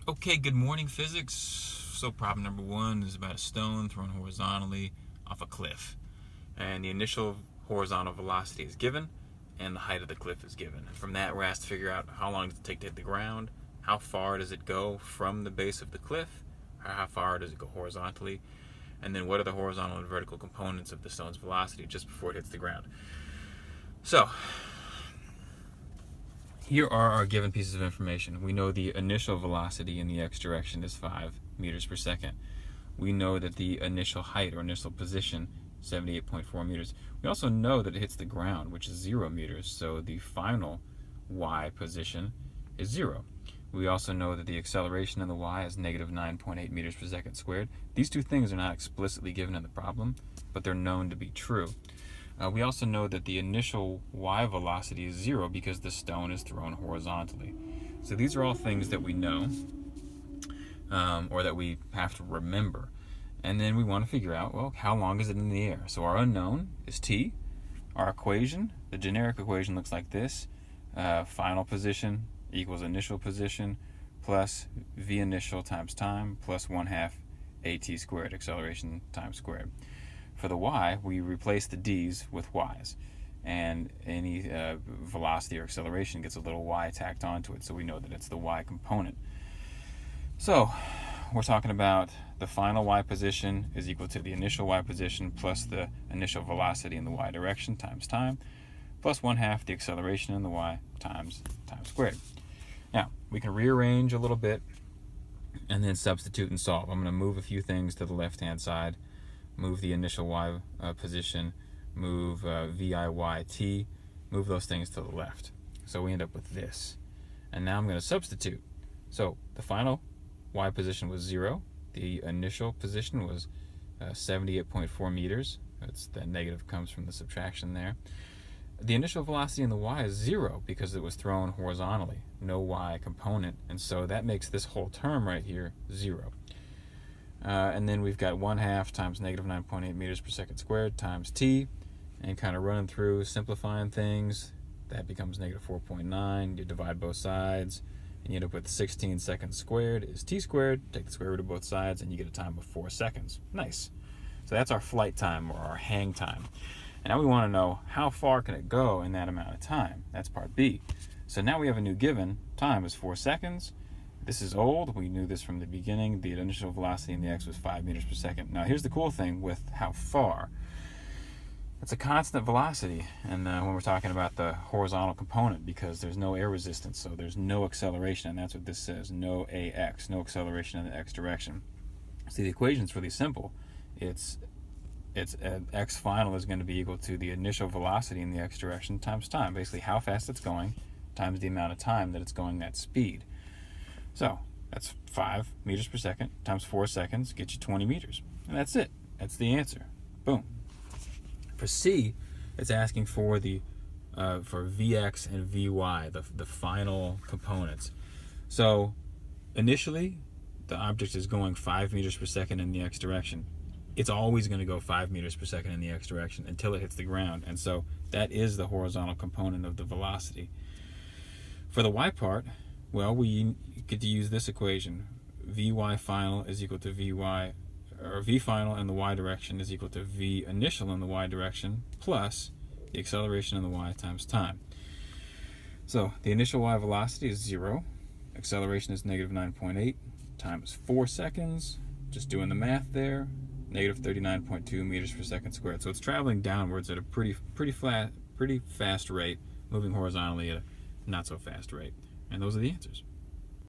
Okay, good morning, physics. So problem number one is about a stone thrown horizontally off a cliff. And the initial horizontal velocity is given, and the height of the cliff is given. And from that, we're asked to figure out how long does it take to hit the ground, how far does it go from the base of the cliff, or how far does it go horizontally, and then what are the horizontal and vertical components of the stone's velocity just before it hits the ground. So, here are our given pieces of information. We know the initial velocity in the x direction is 5 meters per second. We know that the initial height or initial position, 78.4 meters. We also know that it hits the ground, which is 0 meters, so the final y position is 0. We also know that the acceleration in the y is negative 9.8 meters per second squared. These two things are not explicitly given in the problem, but they're known to be true. We also know that the initial y velocity is 0 because the stone is thrown horizontally. So these are all things that we know, or that we have to remember. And then we want to figure out, well, how long is it in the air? So our unknown is t. Our equation, the generic equation, looks like this. Final position equals initial position plus v initial times time plus 1/2 at squared, acceleration times squared. For the y, we replace the d's with y's, and any velocity or acceleration gets a little y tacked onto it, so we know that it's the y component. So we're talking about the final y position is equal to the initial y position plus the initial velocity in the y direction times time plus 1/2 the acceleration in the y times time squared. Now, we can rearrange a little bit and then substitute and solve. I'm going to move a few things to the left-hand side, move the initial y position, move VIYT, move those things to the left. So we end up with this. And now I'm going to substitute. So the final y position was 0. The initial position was 78.4 meters. That's the negative comes from the subtraction there. The initial velocity in the y is 0 because it was thrown horizontally, no y component, and so that makes this whole term right here 0. And then we've got 1/2 times negative 9.8 meters per second squared times t, and kind of running through, simplifying things, that becomes negative 4.9. You divide both sides, and you end up with 16 seconds squared is t squared. Take the square root of both sides, and you get a time of 4 seconds. Nice. So that's our flight time, or our hang time. And now we want to know how far can it go in that amount of time. That's part B. So now we have a new given. Time is 4 seconds. This is old. We knew this from the beginning. The initial velocity in the x was 5 meters per second. Now here's the cool thing with how far. It's a constant velocity, and when we're talking about the horizontal component, because there's no air resistance, so there's no acceleration, and that's what this says, no AX, no acceleration in the x direction. See, the equation's really simple. It's x final is going to be equal to the initial velocity in the x direction times time, basically how fast it's going times the amount of time that it's going that speed. So that's 5 meters per second times 4 seconds gets you 20 meters. And that's it. That's the answer. Boom. For C, it's asking for the for Vx and Vy, the final components. So initially, the object is going 5 meters per second in the x direction. It's always going to go 5 meters per second in the x direction until it hits the ground. And so that is the horizontal component of the velocity. For the y part, well, we get to use this equation. Vy final is equal to Vy, or V final in the y direction is equal to V initial in the y direction plus the acceleration in the y times time. So the initial y velocity is 0. Acceleration is negative 9.8. Time is 4 seconds. Just doing the math there. Negative 39.2 meters per second squared. So it's traveling downwards at a pretty fast rate, moving horizontally at a not so fast rate. And those are the answers.